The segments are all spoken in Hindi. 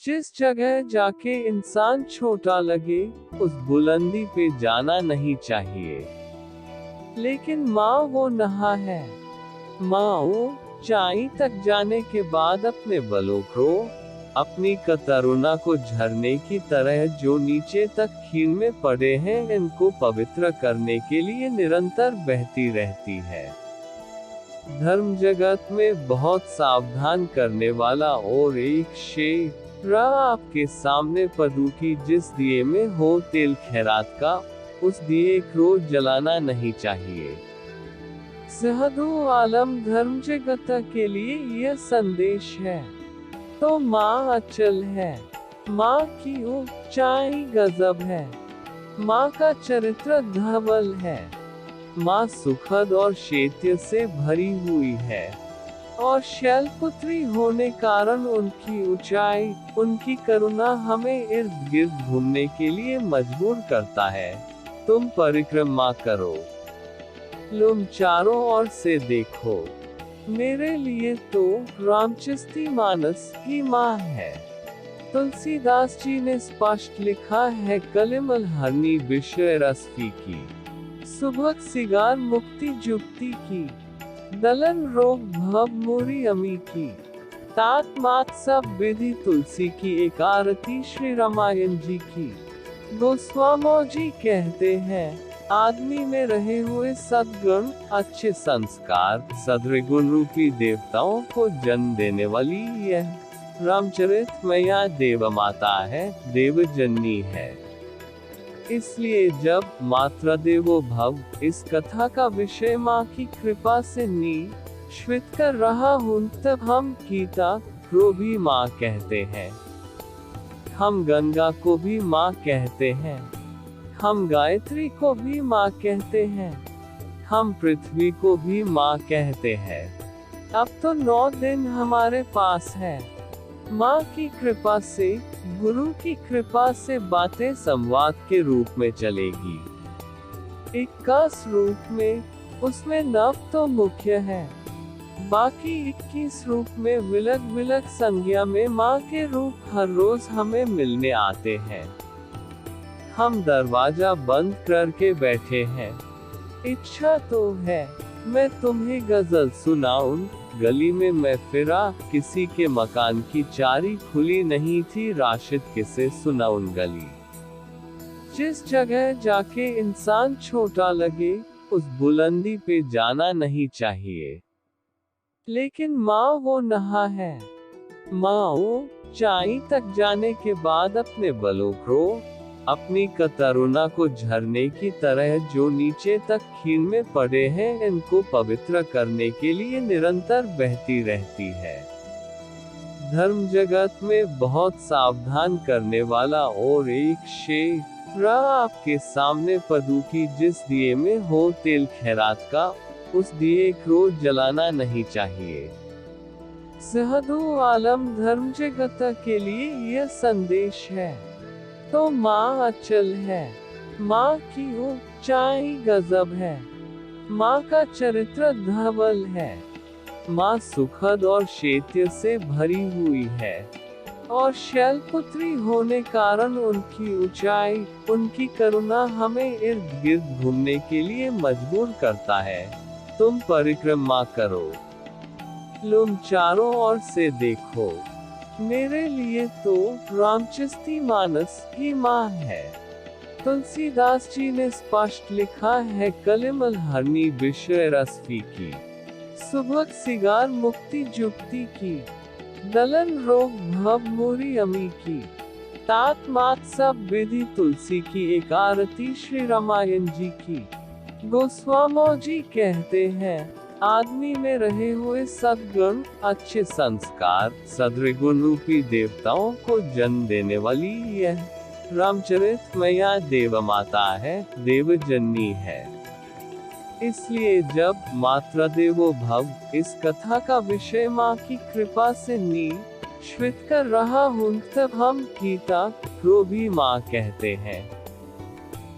जिस जगह जाके इंसान छोटा लगे, उस बुलंदी पे जाना नहीं चाहिए। लेकिन माँ वो नहा है। माँ वो ऊंचाई तक जाने के बाद अपने बलों को, अपनी कतरुणा को झरने की तरह जो नीचे तक खीन में पड़े हैं इनको पवित्र करने के लिए निरंतर बहती रहती है। धर्म जगत में बहुत सावधान करने वाला और एक शेर आपके सामने पदू की जिस दिए में हो तेल खैरात का, उस दिए को जलाना नहीं चाहिए। सहदो आलम धर्म जगत के लिए यह संदेश है। तो माँ अचल है। माँ की ऊंचाई गजब है। माँ का चरित्र धवल है। माँ सुखद और शैत्य से भरी हुई है और शैलपुत्री होने कारण उनकी ऊंचाई, उनकी करुणा हमें इर्द गिर्द घूमने के लिए मजबूर करता है। तुम परिक्रमा करो, तुम चारों ओर से देखो। मेरे लिए तो रामचरित मानस ही माँ है। तुलसीदास जी ने स्पष्ट लिखा है, कलिमल हरनी विषय रसफी की, सुभग सिगार मुक्ति जुक्ति की, दलन रोग भव मोरी अमी की, तात मात सब विधि तुलसी की, एक आरती श्री रामायण जी की। गोस्वामी जी कहते हैं, आदमी में रहे हुए सद्गुण, अच्छे संस्कार, सद्गुण रूपी देवताओं को जन्म देने वाली यह रामचरित मैया देव माता है, देव जननी है। इसलिए जब मातृ देवो भव इस कथा का विषय माँ की कृपा से श्वित कर रहा हूँ, तब हम गीता को भी माँ कहते हैं। हम गंगा को भी माँ कहते हैं। हम गायत्री को भी माँ कहते हैं। हम पृथ्वी को भी माँ कहते हैं। अब तो 9 दिन हमारे पास है। माँ की कृपा से, गुरु की कृपा से बातें संवाद के रूप में चलेगी। 21 रूप में, उसमें 9 तो मुख्य है, बाकी 21 रूप में विलग विलग संज्ञा में माँ के रूप हर रोज हमें मिलने आते हैं। हम दरवाजा बंद करके बैठे हैं। इच्छा तो है मैं तुम्हें गजल सुनाऊं। गली में मैं फिरा, किसी के मकान की चारी खुली नहीं थी, राशिद किसे सुनाऊं गली। जिस जगह जाके इंसान छोटा लगे, उस बुलंदी पे जाना नहीं चाहिए। लेकिन माँ वो नहा है। माँ वो ऊंचाई तक जाने के बाद अपने बलों को, अपनी कतरुणा को झरने की तरह जो नीचे तक खीन में पड़े हैं इनको पवित्र करने के लिए निरंतर बहती रहती है। धर्म जगत में बहुत सावधान करने वाला और एक शेर आपके सामने पदू की जिस दिए में हो तेल खैरात का, उस दिए को जलाना नहीं चाहिए। सहदो आलम धर्म जगत के लिए यह संदेश है। तो माँ अचल है। माँ की ऊंचाई गजब है। माँ का चरित्र धवल है। माँ सुखद और शैत्य से भरी हुई है और शैलपुत्री होने कारण उनकी ऊंचाई, उनकी करुणा हमें इर्द गिर्द घूमने के लिए मजबूर करता है। तुम परिक्रमा करो, तुम चारों ओर से देखो। मेरे लिए तो रामचरित मानस ही माँ है। तुलसीदास जी ने स्पष्ट लिखा है, कलिमल हरनी विषय रसफी की, सुभग सिगार मुक्ति जुक्ति की, दलन रोग भव मोरी अमी की, तात मात सब विधि तुलसी की, एक आरती श्री रामायण जी की। गोस्वामी जी कहते हैं, आदमी में रहे हुए सद्गुण, अच्छे संस्कार, सद्गुण रूपी देवताओं को जन्म देने वाली यह रामचरित मैया देव माता है, देव जननी है। इसलिए जब मातृ देवो भव इस कथा का विषय माँ की कृपा से श्वित कर रहा हूँ, तब हम गीता को भी माँ कहते हैं।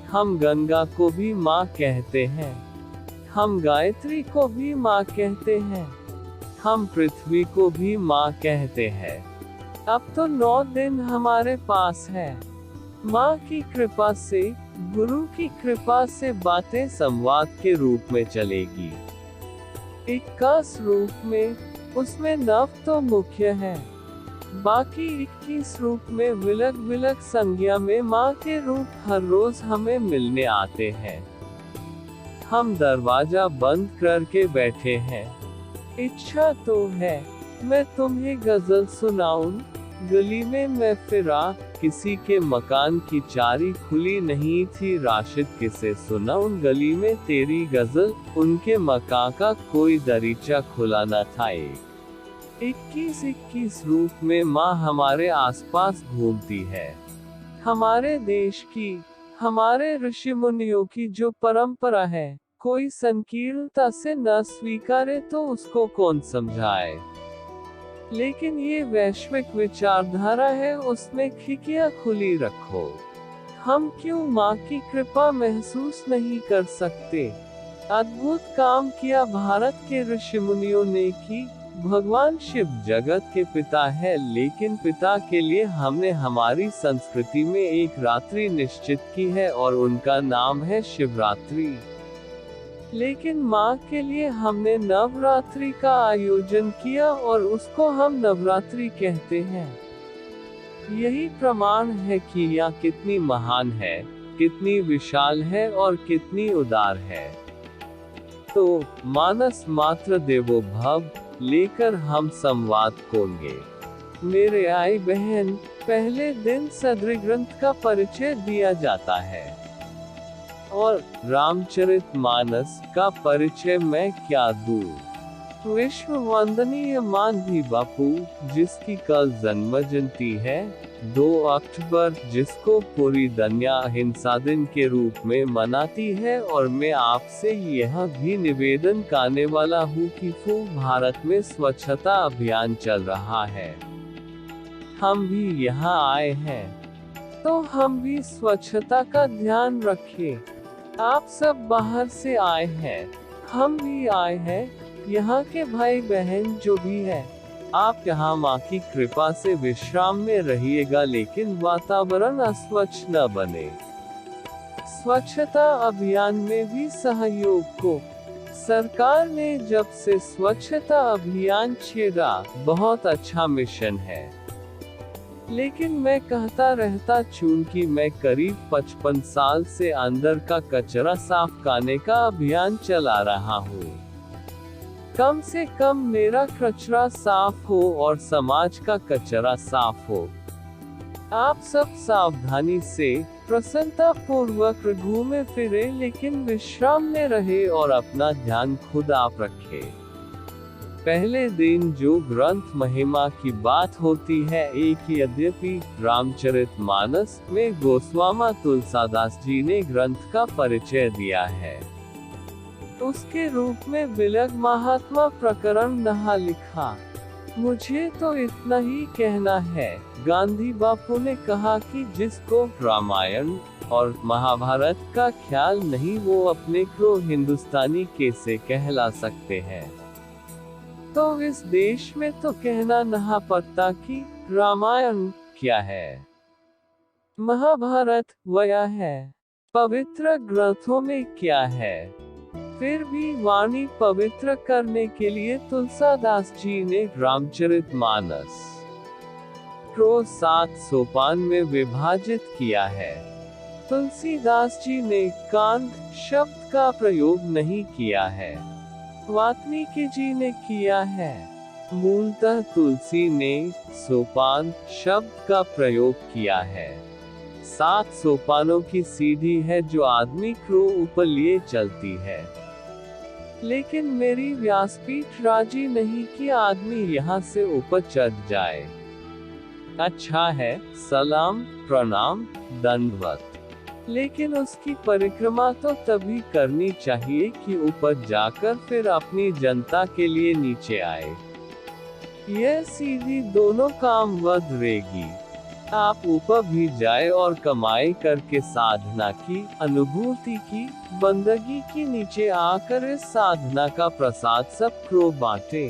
हम गंगा को भी माँ कहते हैं। हम गायत्री को भी माँ कहते हैं। हम पृथ्वी को भी माँ कहते हैं। अब तो 9 दिन हमारे पास है। माँ की कृपा से, गुरु की कृपा से बातें संवाद के रूप में चलेगी। 21 रूप में, उसमें नव तो मुख्य है, बाकी 21 रूप में विलग विलग संज्ञा में माँ के रूप हर रोज हमें मिलने आते हैं। हम दरवाजा बंद करके बैठे हैं। इच्छा तो है मैं तुम्हें गजल सुनाऊं। गली में मैं फिरा, किसी के मकान की चारी खुली नहीं थी, राशिद किसे सुनाऊं गली में तेरी गजल, उनके मकान का कोई दरीचा खुला न था। 21 रूप में माँ हमारे आसपास घूमती है। हमारे देश की, हमारे ऋषि मुनियों की जो परंपरा है, कोई संकीर्णता से न स्वीकारे तो उसको कौन समझाए। लेकिन ये वैश्विक विचारधारा है, उसमें खिड़कियां खुली रखो। हम क्यों माँ की कृपा महसूस नहीं कर सकते। अद्भुत काम किया भारत के ऋषि मुनियों ने की। भगवान शिव जगत के पिता है, लेकिन पिता के लिए हमने हमारी संस्कृति में एक रात्रि निश्चित की है और उनका नाम है शिवरात्रि। लेकिन माँ के लिए हमने नवरात्रि का आयोजन किया और उसको हम नवरात्रि कहते हैं। यही प्रमाण है कि यह कितनी महान है, कितनी विशाल है और कितनी उदार है। तो मानस मात्र देवो भव लेकर हम संवाद खोलेंगे। मेरे आई बहन, पहले दिन सदृ ग्रंथ का परिचय दिया जाता है और रामचरितमानस का परिचय मैं क्या दूं। विश्व वंदनीय मानवी बापू, जिसकी कल जन्म जयंती है 2 अक्टूबर, जिसको पूरी दुनिया अहिंसा दिन के रूप में मनाती है, और मैं आपसे यह भी निवेदन करने वाला हूँ कि भारत में स्वच्छता अभियान चल रहा है। हम भी यहाँ आए हैं, तो हम भी स्वच्छता का ध्यान रखें। आप सब बाहर से आए हैं, हम भी आए हैं, यहाँ के भाई बहन जो भी है। आप यहाँ माँ की कृपा से विश्राम में रहिएगा, लेकिन वातावरण अस्वच्छ न बने। स्वच्छता अभियान में भी सहयोग को सरकार ने जब से स्वच्छता अभियान छेड़ा, बहुत अच्छा मिशन है। लेकिन मैं कहता रहता, चूंकि मैं करीब 55 साल से अंदर का कचरा साफ करने का अभियान चला रहा हूँ। कम से कम मेरा कचरा साफ हो और समाज का कचरा साफ हो। आप सब सावधानी से, प्रसन्नता पूर्वक घूमे फिरे, लेकिन विश्राम में रहे और अपना ध्यान खुद आप रखें। पहले दिन जो ग्रंथ महिमा की बात होती है, एक यद्यपि रामचरितमानस में गोस्वामी तुलसीदास जी ने ग्रंथ का परिचय दिया है, उसके रूप में बिलग महात्मा प्रकरण नहा लिखा। मुझे तो इतना ही कहना है। गांधी बापू ने कहा कि जिसको रामायण और महाभारत का ख्याल नहीं, वो अपने को हिंदुस्तानी कैसे कहला सकते हैं। तो इस देश में तो कहना नहीं पड़ता कि रामायण क्या है, महाभारत वया है, पवित्र ग्रंथों में क्या है। फिर भी वाणी पवित्र करने के लिए तुलसीदास जी ने रामचरितमानस को 7 सोपान में विभाजित किया है। तुलसीदास जी ने कांड शब्द का प्रयोग नहीं किया है, वाल्मीकि जी ने किया है। मूलतः तुलसी ने सोपान शब्द का प्रयोग किया है। 7 सोपानों की सीढ़ी है जो आदमी को ऊपर लिए चलती है, लेकिन मेरी व्यासपीठ राजी नहीं कि आदमी यहाँ से ऊपर चढ़ जाए। अच्छा है, सलाम प्रणाम दंडवत, लेकिन उसकी परिक्रमा तो तभी करनी चाहिए कि ऊपर जाकर फिर अपनी जनता के लिए नीचे आए। यह सीधी दोनों काम वध रहेगी। आप ऊपर भी जाए और कमाई करके साधना की, अनुभूति की, बंदगी की, नीचे आकर इस साधना का प्रसाद सबको बांटे।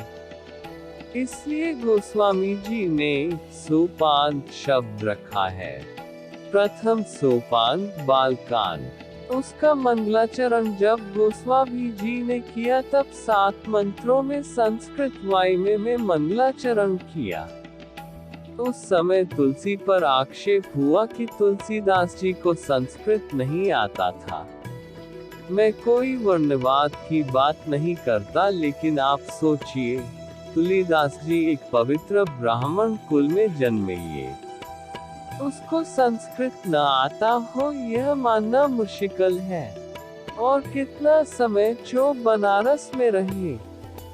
इसलिए गोस्वामी जी ने सोपान शब्द रखा है। प्रथम सोपान बालकान। उसका मंगलाचरण जब गोस्वामी जी ने किया तब 7 मंत्रों में संस्कृत वाइमे में मंगलाचरण किया। उस समय तुलसी पर आक्षेप हुआ कि तुलसीदास जी को संस्कृत नहीं आता था। मैं कोई वर्णवाद की बात नहीं करता, लेकिन आप सोचिए, तुलसीदास जी एक पवित्र ब्राह्मण कुल में जन्मे, उसको संस्कृत न आता हो यह मानना मुश्किल है। और कितना समय जो बनारस में रहे।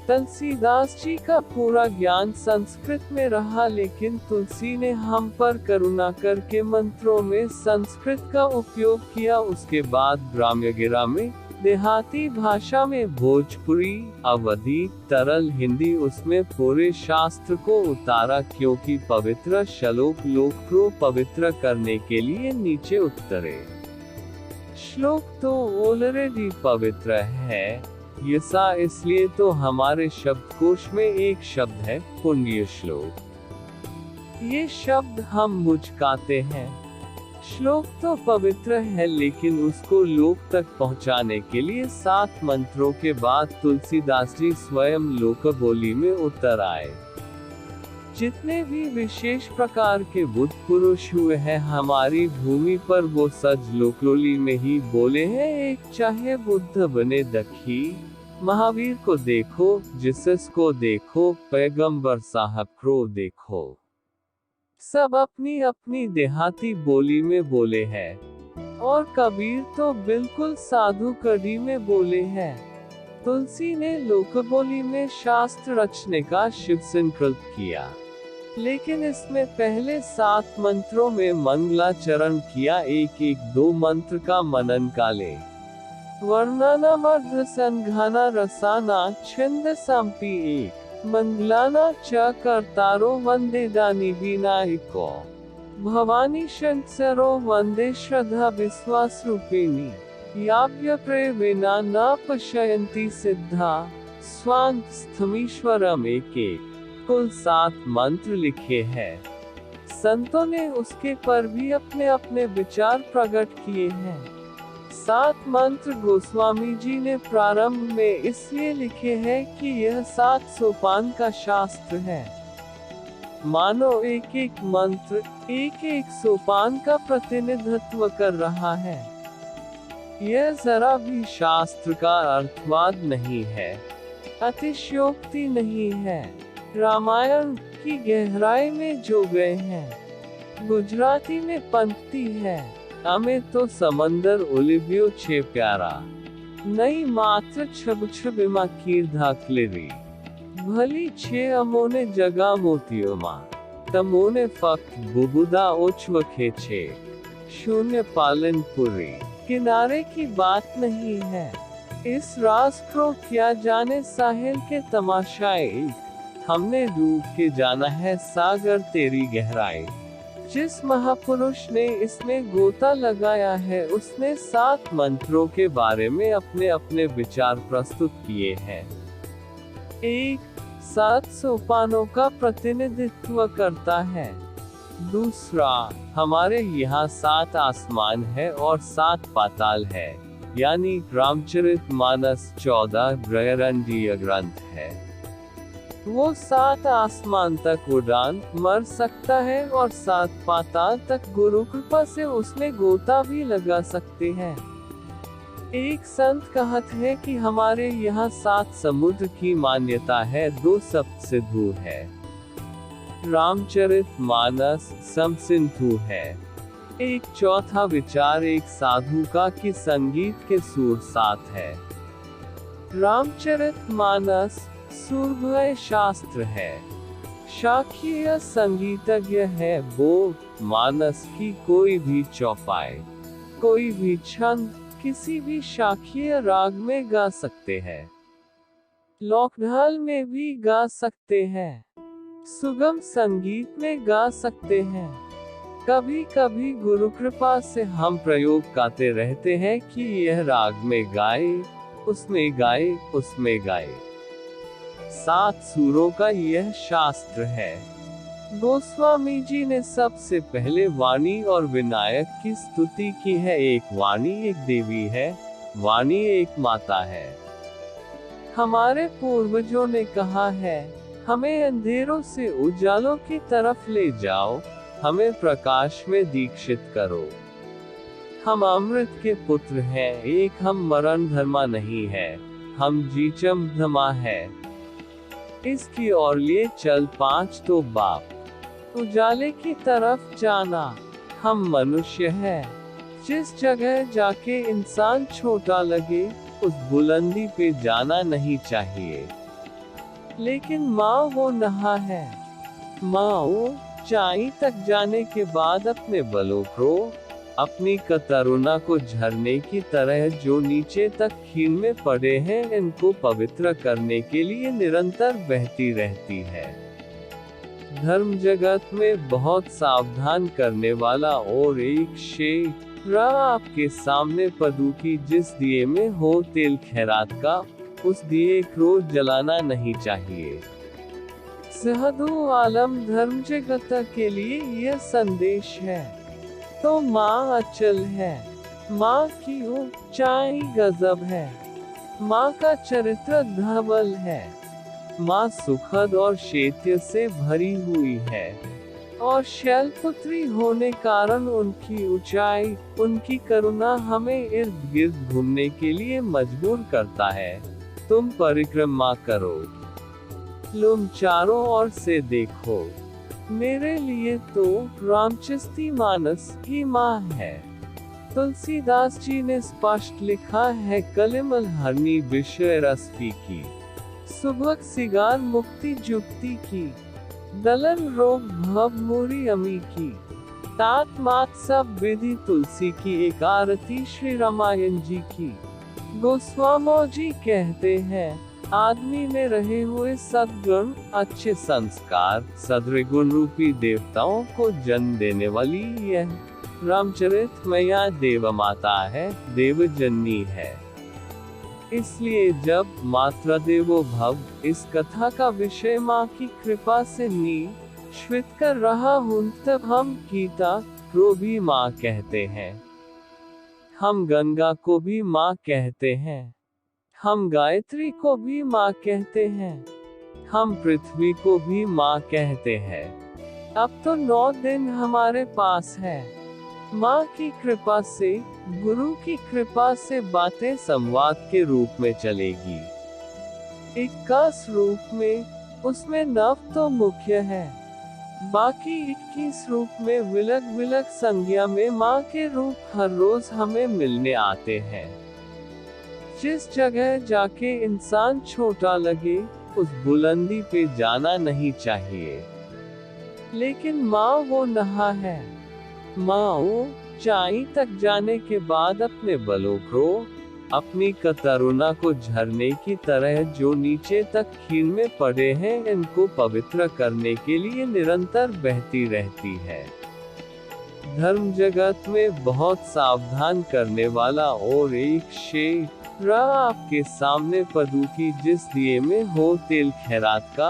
तुलसीदास जी का पूरा ज्ञान संस्कृत में रहा, लेकिन तुलसी ने हम पर करुणा करके मंत्रों में संस्कृत का उपयोग किया। उसके बाद ग्राम्यगिरा में देहाती भाषा में भोजपुरी, अवधी, तरल हिंदी उसमें पूरे शास्त्र को उतारा, क्योंकि पवित्र श्लोक लोक को पवित्र करने के लिए नीचे उतरे। श्लोक तो ऑलरेडी पवित्र है, यसा इसलिए तो हमारे शब्दकोश में एक शब्द है पुण्य श्लोक। ये शब्द हम मुचकाते हैं। श्लोक तो पवित्र है, लेकिन उसको लोक तक पहुंचाने के लिए 7 मंत्रों के बाद तुलसीदास जी स्वयं लोक बोली में उतर आए। जितने भी विशेष प्रकार के बुद्ध पुरुष हुए हैं हमारी भूमि पर, वो सज लोकलोली में ही बोले हैं। एक चाहे बुद्ध बने दखी, महावीर को देखो, जिसस को देखो, पैगंबर साहब को देखो, सब अपनी अपनी देहाती बोली में बोले हैं। और कबीर तो बिल्कुल साधु कड़ी में बोले हैं। तुलसी ने लोकबोली में शास्त्र रचने का शिव संकल्प किया, लेकिन इसमें पहले 7 मंत्रों में मंगलाचरण किया। एक 2 मंत्र का मनन काले वर्णना मर्ध संघाना रसाना छंद संपी एक मंगलाना च कर्तारो वंदे दानी विनायको भवानी शंकरो वंदे श्रद्धा विश्वास रूपिणी याव्य प्रेविना न पश्यन्ति सिद्धा स्वांत स्थमीश्वरम। एक कुल 7 मंत्र लिखे हैं। संतों ने उसके पर भी अपने अपने विचार प्रकट किए हैं। 7 मंत्र गोस्वामी जी ने प्रारंभ में इसलिए लिखे हैं कि यह 7 सोपान का शास्त्र है। मानो एक मंत्र एक सोपान का प्रतिनिधित्व कर रहा है। यह जरा भी शास्त्र का अर्थवाद नहीं है, अतिशयोक्ति नहीं है। रामायण की गहराई में जो गए हैं। गुजराती में पंक्ति है, हमें तो समंदर उलिव्यो छे प्यारा, नई मात्र छब छबिमा कीर धाकलेरी, भली छे अमोने जगा मोतियो माँ, तमोने फक्त बुबुदा ओछव खेचे, शून्य पालनपुरी। किनारे की बात नहीं है। इस रास को क्या जाने साहिल के तमाशाए, हमने डूब के जाना है सागर तेरी गहराई। जिस महापुरुष ने इसमें गोता लगाया है उसने 7 मंत्रों के बारे में अपने अपने विचार प्रस्तुत किए हैं। 7 सोपानों का प्रतिनिधित्व करता है। दूसरा, हमारे यहाँ 7 आसमान है और 7 पाताल है, यानी रामचरितमानस 14 ग्रहरंडीय ग्रंथ है। वो 7 आसमान तक उड़ान मर सकता है और 7 पाताल तक गुरु कृपा से उसमें गोता भी लगा सकते हैं। एक संत कहते हैं कि हमारे यहाँ 7 समुद्र की मान्यता है, 2 सप्त सिंधु है। रामचरितमानस समसिंधु है। एक चौथा विचार एक साधु का कि संगीत के सुर 7 है। रामचरितमानस सूर्भय शास्त्र है। शाक्य संगीतज्ञ है, वो मानस की कोई भी चौपाई, कोई भी छंद किसी भी शाक्य राग में गा सकते हैं, लोकढाल में भी गा सकते हैं, सुगम संगीत में गा सकते हैं। कभी कभी गुरु कृपा से हम प्रयोग गाते रहते हैं कि यह राग में गाए, उसमें गाए, उसमें गाए। 7 सूरों का यह शास्त्र है। गोस्वामी जी ने सबसे पहले वाणी और विनायक की स्तुति की है। एक वाणी एक देवी है, वाणी एक माता है। हमारे पूर्वजों ने कहा है, हमें अंधेरों से उजालों की तरफ ले जाओ, हमें प्रकाश में दीक्षित करो। हम अमृत के पुत्र हैं, एक हम मरण धर्मा नहीं है, हम जीचम धमा है। इसकी ओर लिए चल 5 तो बाप, उजाले की तरफ जाना। हम मनुष्य हैं, जिस जगह जाके इंसान छोटा लगे, उस बुलंदी पे जाना नहीं चाहिए। लेकिन माँ वो नहा है। माँ ऊंचाई तक जाने के बाद अपने बलों को, अपनी कतरुणा को झरने की तरह जो नीचे तक खीन में पड़े हैं, इनको पवित्र करने के लिए निरंतर बहती रहती है। धर्म जगत में बहुत सावधान करने वाला और एक शेर आपके सामने पदू की जिस दिए में हो तेल खैरात का, उस दिए को जलाना नहीं चाहिए। सहदो आलम धर्म जगत के लिए यह संदेश है। तो माँ अचल है, माँ की ऊंचाई गजब है, माँ का चरित्र धवल है। माँ सुखद और शैत्य से भरी हुई है और शैलपुत्री होने कारण उनकी ऊंचाई, उनकी करुणा हमें इर्द गिर्द घूमने के लिए मजबूर करता है। तुम परिक्रमा करो, तुम चारों ओर से देखो। मेरे लिए तो रामचरित मानस ही माँ है। तुलसीदास जी ने स्पष्ट लिखा है, कलिमल हरनी विषय रसफी की, सुभग सिगार मुक्ति जुक्ति की, दलन रोग भव मूरी अमी की, तात मात सब विधि तुलसी की, एक आरती श्री रामायण जी की। गोस्वामी जी कहते हैं, आदमी में रहे हुए सद्गुण, अच्छे संस्कार, सद्गुण रूपी देवताओं को जन्म देने वाली यह रामचरित मैया देव माता है, देव जननी है। इसलिए जब मात्रा देवो भव इस कथा का विषय माँ की कृपा से श्वित कर रहा हूँ, तब हम गीता को भी माँ कहते हैं, हम गंगा को भी माँ कहते हैं, हम गायत्री को भी माँ कहते हैं, हम पृथ्वी को भी माँ कहते हैं। अब तो 9 दिन हमारे पास है। माँ की कृपा से, गुरु की कृपा से बातें संवाद के रूप में चलेगी। 21 रूप में, उसमें 9 तो मुख्य है, बाकी 21 रूप में विलग विलग संज्ञा में माँ के रूप हर रोज हमें मिलने आते हैं। जिस जगह जाके इंसान छोटा लगे, उस बुलंदी पे जाना नहीं चाहिए। लेकिन माँ वो नहा है। माँ ऊंचाई तक जाने के बाद अपने बलों को, अपनी कतरुणा को झरने की तरह जो नीचे तक खीन में पड़े हैं, इनको पवित्र करने के लिए निरंतर बहती रहती है। धर्म जगत में बहुत सावधान करने वाला और एक शेर आपके सामने पदू की जिस दिए में हो तेल खैरात का,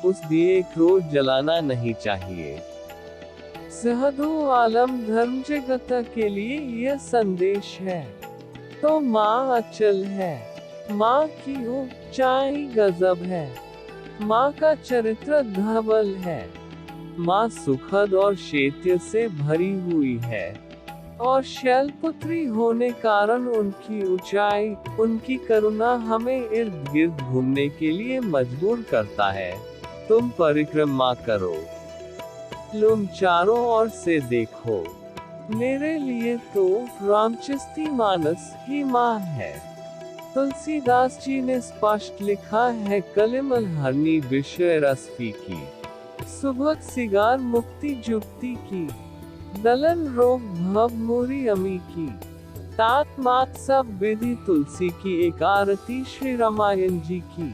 उस दिए को जलाना नहीं चाहिए। सहदो आलम धर्म जगत के लिए यह संदेश है। तो माँ अचल है, माँ की ऊंचाई गजब है, माँ का चरित्र धवल है, माँ सुखद और शैत्य से भरी हुई है और शैलपुत्री होने कारण उनकी ऊंचाई, उनकी करुणा हमें इर्द गिर्द घूमने के लिए मजबूर करता है। तुम परिक्रमा करो, तुम चारों ओर से देखो। मेरे लिए तो रामचरित मानस ही माँ है। तुलसीदास जी ने स्पष्ट लिखा है, कलिमल हरनी विषय रसफी की, सुभग सिगार मुक्ति जुक्ति की, दलन रोग भव मूरी अमी की, तात मात सब विधि तुलसी की, एक आरती श्री रामायण जी की।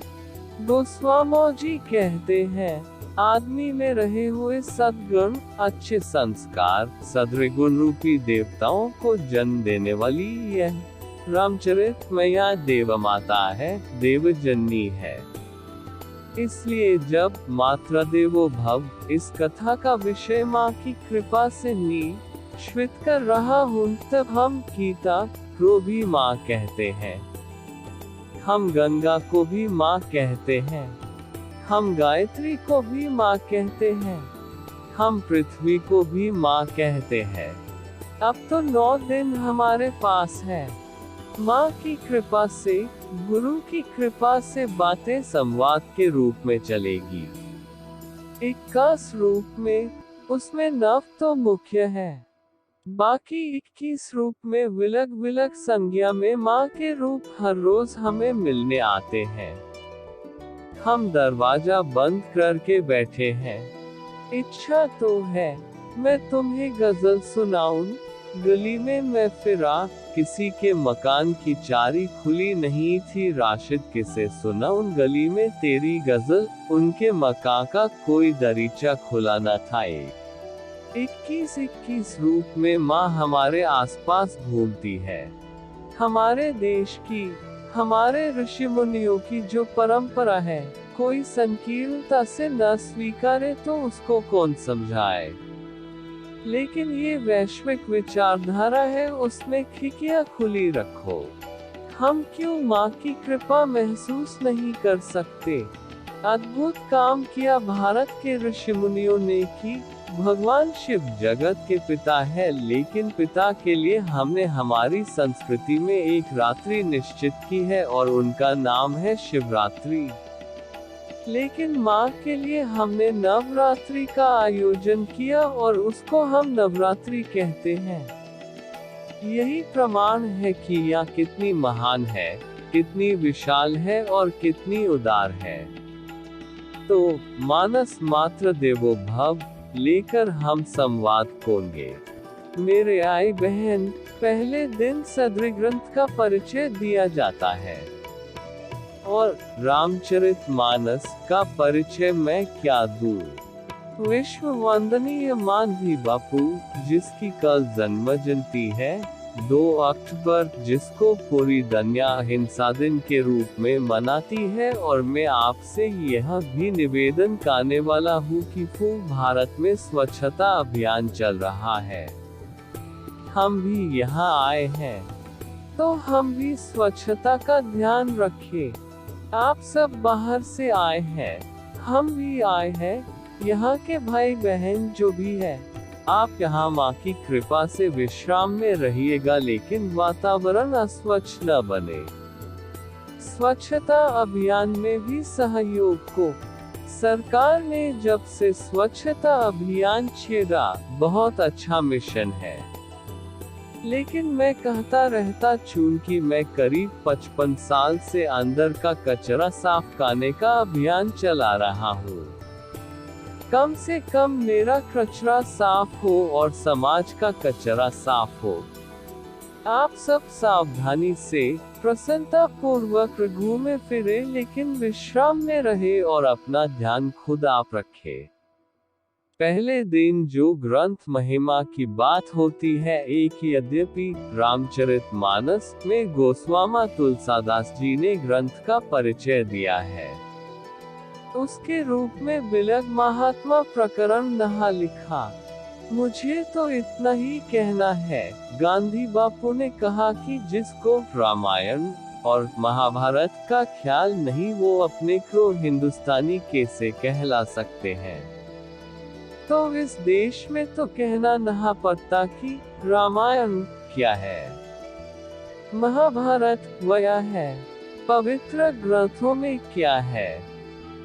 गोस्वामी जी कहते हैं, आदमी में रहे हुए सद्गुण, अच्छे संस्कार, सद्गुण रूपी देवताओं को जन्म देने वाली यह रामचरित मैया देव माता है, देव जननी है। इसलिए जब मातृदेवो भव इस कथा का विषय माँ की कृपा से निश्चित कर रहा हूँ, तब हम गीता को भी माँ कहते हैं, हम गंगा को भी माँ कहते हैं, हम गायत्री को भी माँ कहते हैं, हम पृथ्वी को भी माँ कहते हैं। अब तो 9 दिन हमारे पास है। माँ की कृपा से, गुरु की कृपा से बातें संवाद के रूप में चलेगी। 21 रूप में, उसमें 9 तो मुख्य है, बाकी 21 रूप में विलग विलग संज्ञा में माँ के रूप हर रोज हमें मिलने आते हैं। हम दरवाजा बंद करके बैठे हैं। इच्छा तो है मैं तुम्हें गजल सुनाऊं, गली में मैं फिरा, किसी के मकान की चारी खुली नहीं थी, राशिद किसे सुनाऊं गली में तेरी गजल, उनके मकान का कोई दरीचा खुला न था। 21 रूप में माँ हमारे आसपास घूमती है। हमारे देश की, हमारे ऋषि मुनियों की जो परंपरा है, कोई संकीर्णता से न स्वीकारे तो उसको कौन समझाए। लेकिन ये वैश्विक विचारधारा है, उसमें खिड़कियां खुली रखो। हम क्यों माँ की कृपा महसूस नहीं कर सकते। अद्भुत काम किया भारत के ऋषि मुनियों ने की। भगवान शिव जगत के पिता है, लेकिन पिता के लिए हमने हमारी संस्कृति में एक रात्रि निश्चित की है और उनका नाम है शिवरात्रि। लेकिन माँ के लिए हमने नवरात्रि का आयोजन किया और उसको हम नवरात्रि कहते हैं। यही प्रमाण है कि यह कितनी महान है, कितनी विशाल है और कितनी उदार है। तो मानस मात्र देवो भव लेकर हम संवाद खोलेंगे। मेरे आई बहन, पहले दिन सदरी ग्रंथ का परिचय दिया जाता है और रामचरितमानस का परिचय मैं क्या दूं। विश्व वंदनीय मानवी बापू, जिसकी कल जन्म जयंती है 2 अक्टूबर, जिसको पूरी दुनिया अहिंसा दिन के रूप में मनाती है, और मैं आपसे यह भी निवेदन करने वाला हूँ कि भारत में स्वच्छता अभियान चल रहा है। हम भी यहाँ आए हैं, तो हम भी स्वच्छता का ध्यान रखें। आप सब बाहर से आए हैं, हम भी आए हैं, यहाँ के भाई बहन जो भी है, आप यहाँ माँ की कृपा से विश्राम में रहिएगा, लेकिन वातावरण अस्वच्छ न बने। स्वच्छता अभियान में भी सहयोग को सरकार ने जब से स्वच्छता अभियान छेड़ा, बहुत अच्छा मिशन है। लेकिन मैं कहता रहता, चूंकि मैं करीब 55 साल से अंदर का कचरा साफ करने का अभियान चला रहा हूँ। कम से कम मेरा कचरा साफ हो और समाज का कचरा साफ हो। आप सब सावधानी से, प्रसन्नता पूर्वक घूमे फिरे, लेकिन विश्राम में रहे और अपना ध्यान खुद आप रखे। पहले दिन जो ग्रंथ महिमा की बात होती है, एक यद्यपि रामचरितमानस में गोस्वामी तुलसीदास जी ने ग्रंथ का परिचय दिया है, उसके रूप में बिलग महात्मा प्रकरण नहा लिखा। मुझे तो इतना ही कहना है। गांधी बापू ने कहा कि जिसको रामायण और महाभारत का ख्याल नहीं, वो अपने को हिंदुस्तानी कैसे कहला सकते हैं। तो इस देश में तो कहना नहीं पड़ता कि रामायण क्या है, महाभारत वया है, पवित्र ग्रंथों में क्या है।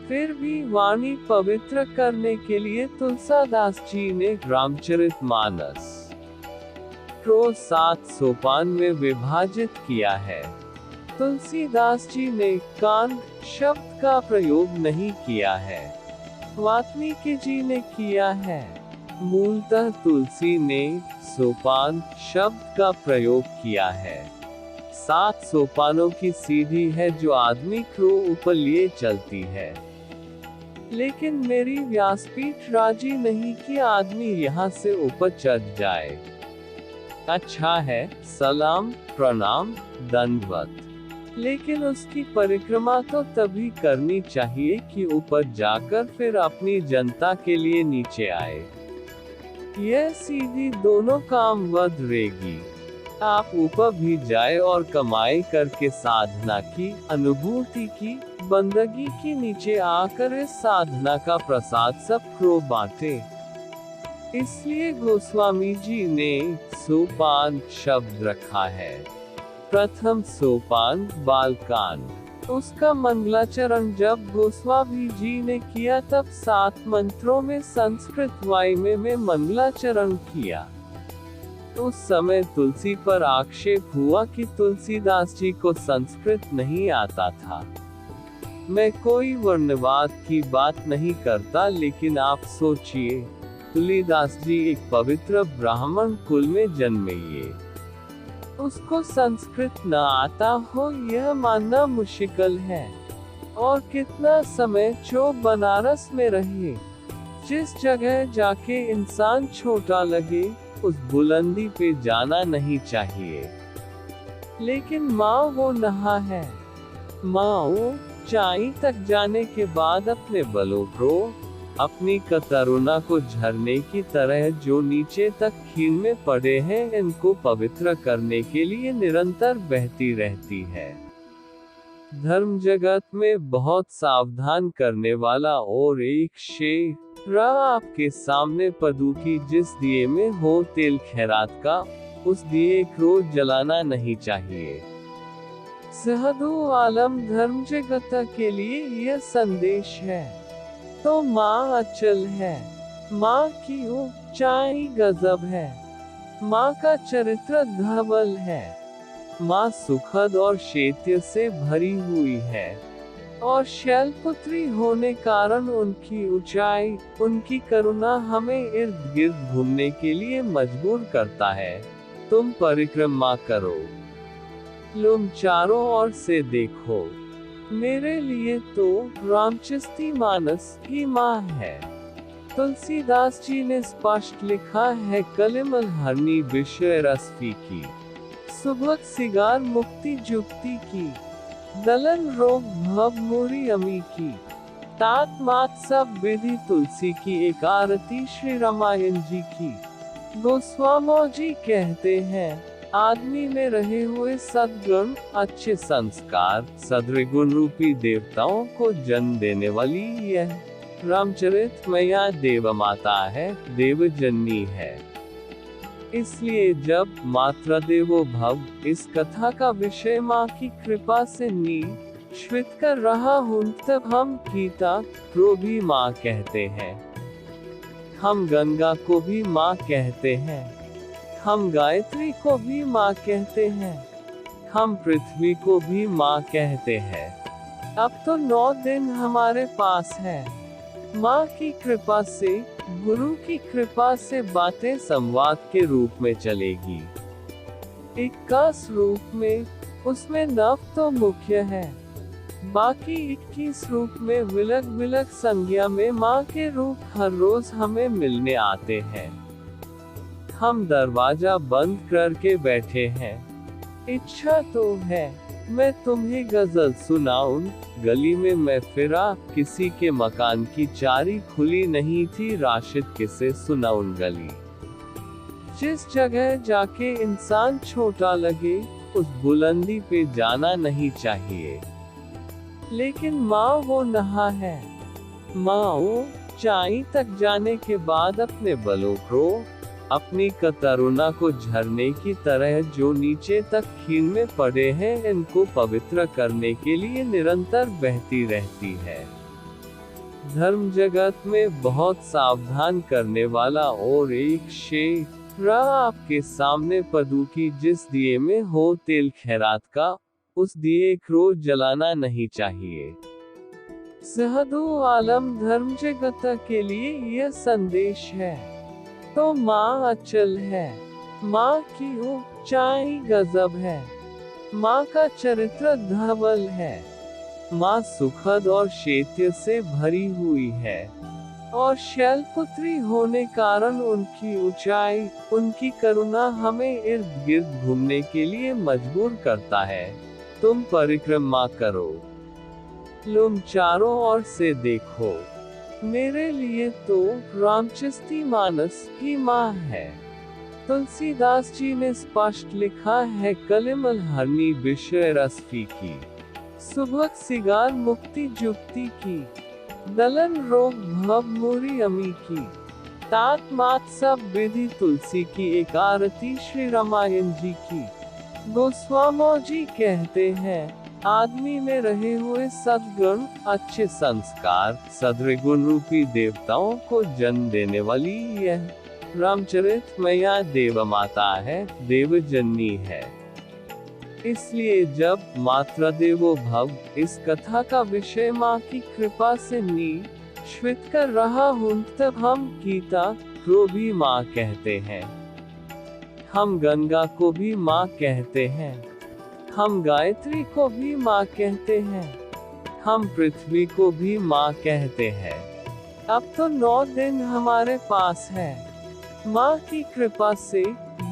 फिर भी वाणी पवित्र करने के लिए तुलसीदास जी ने रामचरितमानस को 7 सोपान में विभाजित किया है। तुलसीदास जी ने कांड शब्द का प्रयोग नहीं किया है, वाल्मीकि जी ने किया है। मूलतः तुलसी ने सोपान शब्द का प्रयोग किया है। 7 सोपानों की सीढ़ी है जो आदमी को ऊपर लिए चलती है, लेकिन मेरी व्यासपीठ राजी नहीं कि आदमी यहाँ से ऊपर चढ़ जाए। अच्छा है, सलाम, प्रणाम, दंडवत। लेकिन उसकी परिक्रमा तो तभी करनी चाहिए कि ऊपर जाकर फिर अपनी जनता के लिए नीचे आए। यह सीधी दोनों काम वध रहेगी। आप ऊपर भी जाए और कमाई करके साधना की, अनुभूति की, बंदगी की, नीचे आकर इस साधना का प्रसाद सबको बांटे। इसलिए गोस्वामी जी ने सोपान शब्द रखा है। प्रथम सोपान बालकांड, उसका मंगलाचरण जब गोस्वामी जी ने किया तब 7 मंत्रों में संस्कृत वाइमे में मंगलाचरण किया। उस समय तुलसी पर आक्षेप हुआ कि तुलसीदास जी को संस्कृत नहीं आता था। मैं कोई वर्णवाद की बात नहीं करता, लेकिन आप सोचिए, तुलसीदास जी एक पवित्र ब्राह्मण कुल में जन्मे, उसको संस्कृत न आता हो यह मानना मुश्किल है। और कितना समय जो बनारस में रहे, जिस जगह जाके इंसान छोटा लगे उस बुलंदी पे जाना नहीं चाहिए। लेकिन माँ वो नहा है। माँ ऊंचाई तक जाने के बाद अपने बलों को, अपनी कतरुणा को झरने की तरह जो नीचे तक खीन में पड़े हैं इनको पवित्र करने के लिए निरंतर बहती रहती है। धर्म जगत में बहुत सावधान करने वाला और एक शेर आपके सामने पदुकी जिस दिए में हो तेल खैरात का, उस दिए को जलाना नहीं चाहिए। सहदो आलम धर्म जगत के लिए यह संदेश है। तो माँ अचल है, माँ की ऊंचाई गजब है, माँ का चरित्र धवल है, माँ सुखद और शैत्य से भरी हुई है और शैलपुत्री होने कारण उनकी ऊंचाई, उनकी करुणा हमें इर्द गिर्द घूमने के लिए मजबूर करता है। तुम परिक्रमा करो, तुम चारों ओर से देखो, मेरे लिए तो रामचरित मानस ही माँ है। तुलसीदास जी ने स्पष्ट लिखा है, कलिमल हरनी विषय रसफी की, सुबह सिगार मुक्ति जुक्ति की, दलन रोग भव मोरी अमी की, तात मात सब विधि तुलसी की, एक आरती श्री रामायण जी की। गोस्वामी जी कहते हैं, आदमी में रहे हुए सद्गुण, अच्छे संस्कार, सद्गुण रूपी देवताओं को जन्म देने वाली यह रामचरित मैया देव माता है, देवजननी है। इसलिए जब मात्रा देवो भव इस कथा का विषय माँ की कृपा से श्वित कर रहा हूँ, तब हम गीता को भी माँ कहते हैं, हम गंगा को भी माँ कहते हैं, हम गायत्री को भी माँ कहते हैं, हम पृथ्वी को भी माँ कहते हैं। अब तो 9 दिन हमारे पास है। माँ की कृपा से, गुरु की कृपा से बातें संवाद के रूप में चलेगी। 21 रूप में, उसमें 9 तो मुख्य है, बाकी 21 रूप में विलग विलग संज्ञा में माँ के रूप हर रोज हमें मिलने आते हैं। हम दरवाजा बंद करके बैठे हैं। इच्छा तो है मैं तुम्हें गजल सुनाऊं, गली में मैं फिरा, किसी के मकान की चारी खुली नहीं थी, राशिद किसे सुनाऊं गली। जिस जगह जाके इंसान छोटा लगे उस बुलंदी पे जाना नहीं चाहिए। लेकिन माँ वो नहा है। माँ ऊंचाई तक जाने के बाद अपने बलों को, अपनी कतरुणा को झरने की तरह जो नीचे तक खीन में पड़े हैं इनको पवित्र करने के लिए निरंतर बहती रहती है। धर्म जगत में बहुत सावधान करने वाला और एक शेर आपके सामने पदुकी जिस दिए में हो तेल खैरात का, उस दिए को जलाना नहीं चाहिए। सहदो आलम धर्म जगत के लिए यह संदेश है। तो माँ अचल है, माँ की ऊंचाई गजब है, माँ का चरित्र धवल है, माँ सुखद और शैत्य से भरी हुई है और शैलपुत्री होने कारण उनकी ऊंचाई, उनकी करुणा हमें इर्द गिर्द घूमने के लिए मजबूर करता है। तुम परिक्रमा करो, तुम चारों ओर से देखो, मेरे लिए तो रामचरितमानस ही माँ है। तुलसीदास जी ने स्पष्ट लिखा है, कलिमल हरनी विषय रस फीकी, सुभग सिगार मुक्ति जुक्ति की, दलन रोग भव मूरी अमी की, तात मात सब विधि तुलसी की, एक आरती श्री रामायण जी की। गोस्वामी जी कहते हैं, आदमी में रहे हुए सद्गुण, अच्छे संस्कार, सद्गुण रूपी देवताओं को जन्म देने वाली यह रामचरित मैया देव माता है, देव जननी है। इसलिए जब मातृ देवो भव इस कथा का विषय माँ की कृपा से श्वित कर रहा हूँ, तब हम गीता को भी माँ कहते हैं, हम गंगा को भी माँ कहते हैं, हम गायत्री को भी माँ कहते हैं, हम पृथ्वी को भी माँ कहते हैं। अब तो 9 दिन हमारे पास है। माँ की कृपा से,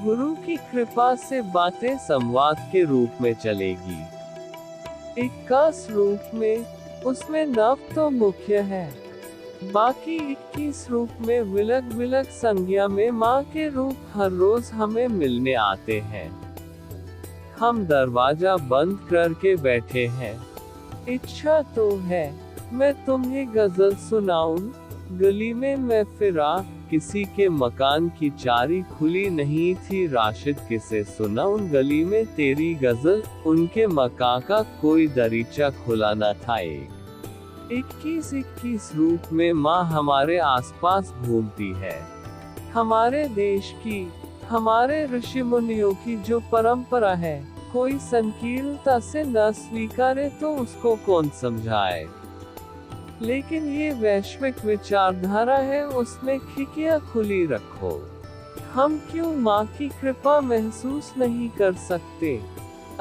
गुरु की कृपा से बातें संवाद के रूप में चलेगी। 21 रूप में, उसमें नव तो मुख्य है, बाकी 21 रूप में विलग विलग संज्ञा में माँ के रूप हर रोज हमें मिलने आते हैं। हम दरवाजा बंद करके बैठे हैं। इच्छा तो है मैं तुम्हें गजल सुनाऊं, गली में मैं फिरा, किसी के मकान की चारी खुली नहीं थी, राशिद किसे सुनाऊं गली में तेरी गजल, उनके मकान का कोई दरीचा खुला न था। 21 रूप में माँ हमारे आसपास घूमती है। हमारे देश की, हमारे ऋषि मुनियों की जो परंपरा है, कोई संकीर्णता से न स्वीकारे तो उसको कौन समझाए। लेकिन ये वैश्विक विचारधारा है, उसमें खिड़कियां खुली रखो। हम क्यों माँ की कृपा महसूस नहीं कर सकते।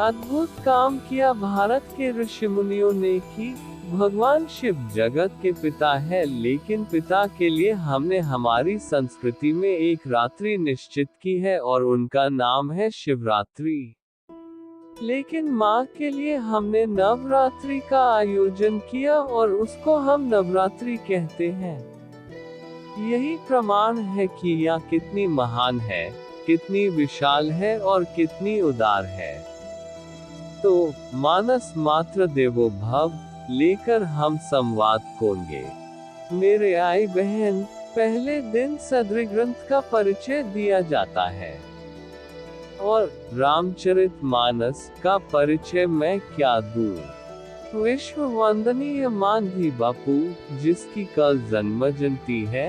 अद्भुत काम किया भारत के ऋषि मुनियों ने की। भगवान शिव जगत के पिता है, लेकिन पिता के लिए हमने हमारी संस्कृति में एक रात्रि निश्चित की है और उनका नाम है शिवरात्रि। लेकिन माँ के लिए हमने नवरात्रि का आयोजन किया और उसको हम नवरात्रि कहते हैं। यही प्रमाण है कि यह कितनी महान है, कितनी विशाल है और कितनी उदार है। तो मानस मातृ देवो भव लेकर हम संवाद खोलेंगे। मेरे आई बहन, पहले दिन सदृग्रंथ का परिचय दिया जाता है और रामचरितमानस का परिचय मैं क्या दूं। विश्व वंदनीय मानधी बापू, जिसकी कल जन्म जयंती है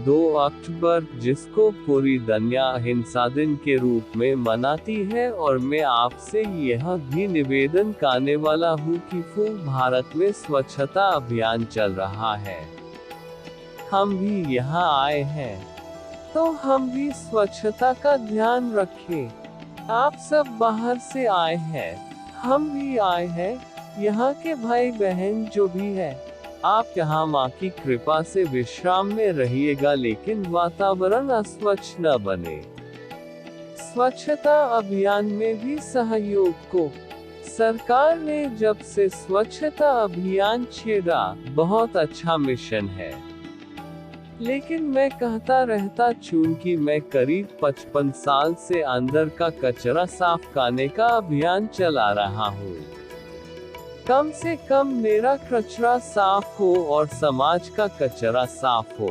2 अक्टूबर, जिसको पूरी दुनिया अहिंसा दिन के रूप में मनाती है, और मैं आपसे यह भी निवेदन करने वाला हूँ कि भारत में स्वच्छता अभियान चल रहा है। हम भी यहाँ आए हैं, तो हम भी स्वच्छता का ध्यान रखें। आप सब बाहर से आए हैं, हम भी आए हैं, यहाँ के भाई बहन जो भी है, आप यहाँ माँ की कृपा से विश्राम में रहिएगा, लेकिन वातावरण अस्वच्छ न बने। स्वच्छता अभियान में भी सहयोग को सरकार ने जब से स्वच्छता अभियान छेड़ा, बहुत अच्छा मिशन है। लेकिन मैं कहता रहता, चूंकि मैं करीब 55 साल से अंदर का कचरा साफ करने का अभियान चला रहा हूँ। कम से कम मेरा कचरा साफ हो और समाज का कचरा साफ हो।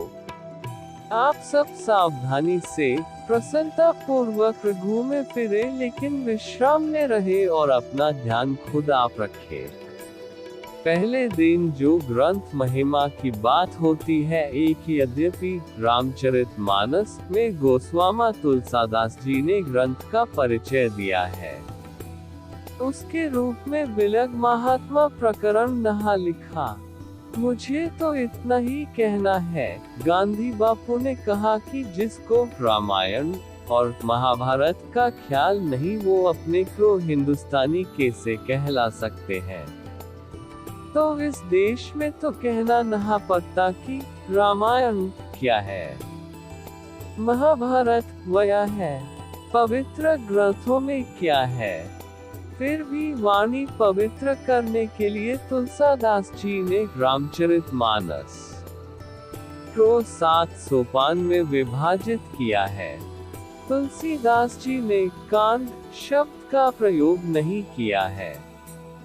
आप सब सावधानी से, प्रसन्नता पूर्वक घूमे फिरे, लेकिन विश्राम में रहे और अपना ध्यान खुद आप रखे। पहले दिन जो ग्रंथ महिमा की बात होती है, एक यद्यपि रामचरितमानस में गोस्वामी तुलसीदास जी ने ग्रंथ का परिचय दिया है, उसके रूप में विलग महात्मा प्रकरण नहा लिखा। मुझे तो इतना ही कहना है, गांधी बापू ने कहा कि जिसको रामायण और महाभारत का ख्याल नहीं, वो अपने को हिंदुस्तानी कैसे कहला सकते हैं। तो इस देश में तो कहना नहीं पड़ता कि रामायण क्या है, महाभारत वया है, पवित्र ग्रंथों में क्या है। फिर भी वाणी पवित्र करने के लिए तुलसीदास जी ने रामचरितमानस को 7 सोपान में विभाजित किया है। तुलसीदास जी ने कांड शब्द का प्रयोग नहीं किया है,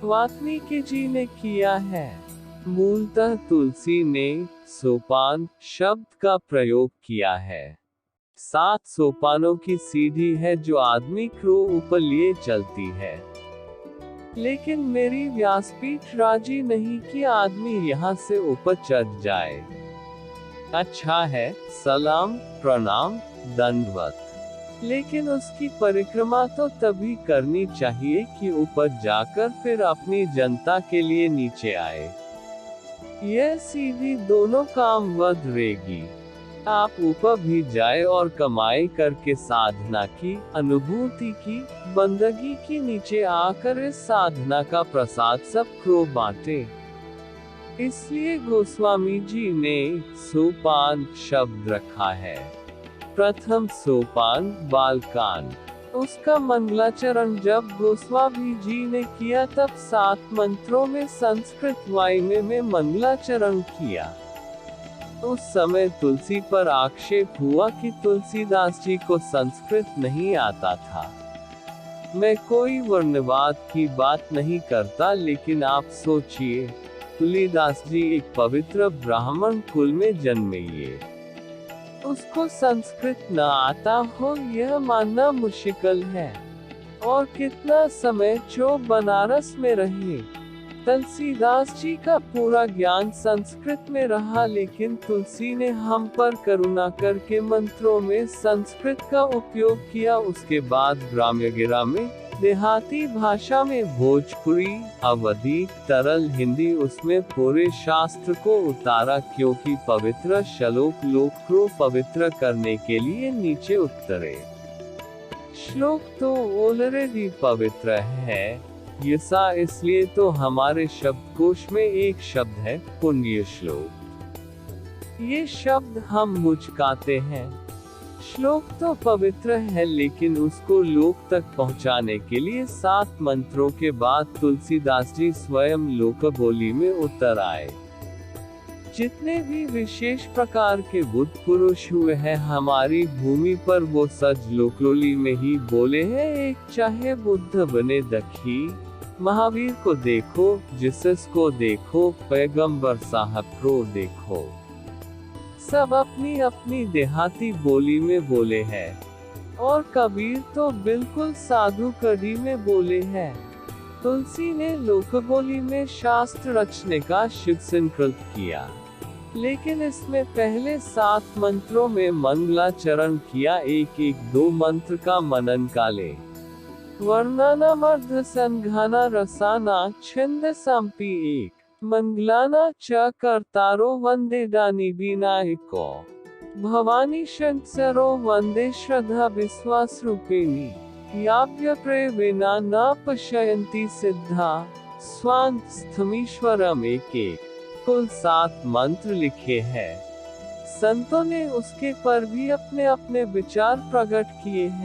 वाल्मीकि जी ने किया है। मूलतः तुलसी ने सोपान शब्द का प्रयोग किया है। 7 सोपानों की सीढ़ी है जो आदमी को ऊपर लिए चलती है, लेकिन मेरी व्यासपीठ राजी नहीं कि आदमी यहाँ से ऊपर चढ़ जाए। अच्छा है, सलाम प्रणाम दंडवत, लेकिन उसकी परिक्रमा तो तभी करनी चाहिए कि ऊपर जाकर फिर अपनी जनता के लिए नीचे आए। यह सीधी दोनों काम वध रहेगी। आप ऊपर भी जाए और कमाई करके साधना की, अनुभूति की, बंदगी की, नीचे आकर इस साधना का प्रसाद सबको बांटे। इसलिए गोस्वामी जी ने सोपान शब्द रखा है। प्रथम सोपान बालकांड, उसका मंगलाचरण जब गोस्वामी जी ने किया तब 7 मंत्रों में संस्कृत वाइमे में मंगलाचरण किया। उस समय तुलसी पर आक्षेप हुआ कि तुलसीदास जी को संस्कृत नहीं आता था। मैं कोई वर्णवाद की बात नहीं करता, लेकिन आप सोचिए, तुलसीदास जी एक पवित्र ब्राह्मण कुल में जन्मे, उसको संस्कृत न आता हो यह मानना मुश्किल है। और कितना समय जो बनारस में रहे। तुलसीदास जी का पूरा ज्ञान संस्कृत में रहा, लेकिन तुलसी ने हम पर करुणा करके मंत्रों में संस्कृत का उपयोग किया। उसके बाद ग्राम्यगिरा में देहाती भाषा में भोजपुरी, अवधी, तरल हिंदी, उसमें पूरे शास्त्र को उतारा, क्योंकि पवित्र श्लोक लोक को पवित्र करने के लिए नीचे उतरे। श्लोक तो ऑलरेडी पवित्र है, यसा इसलिए तो हमारे शब्दकोश में एक शब्द है पुण्य श्लोक। ये शब्द हम मुचकाते हैं। श्लोक तो पवित्र है, लेकिन उसको लोक तक पहुंचाने के लिए 7 मंत्रों के बाद तुलसीदास जी स्वयं लोक बोली में उतर आए। जितने भी विशेष प्रकार के बुद्ध पुरुष हुए हैं हमारी भूमि पर, वो सज लोकलोली में ही बोले हैं। एक चाहे बुद्ध बने दखी, महावीर को देखो, जिसस को देखो, पैगंबर साहब को देखो, सब अपनी अपनी देहाती बोली में बोले हैं। और कबीर तो बिल्कुल साधु कड़ी में बोले हैं। तुलसी ने लोकबोली में शास्त्र रचने का शिव संकल्प किया, लेकिन इसमें पहले 7 मंत्रों में मंगलाचरण किया। एक 2 मंत्र का मनन काले वर्णना मर्ध संघाना रसाना छंद संपी 1 मंगलाना च कर्तारो वंदे दानी विनायको भवानी शंकरो वंदे श्रद्धा विश्वास रूपिणी याव्य प्रेविना न पश्यन्ति सिद्धा स्वांत स्थमीश्वरम 1 कुल 7 मंत्र लिखे हैं। संतों ने उसके पर भी अपने अपने विचार प्रकट किए हैं।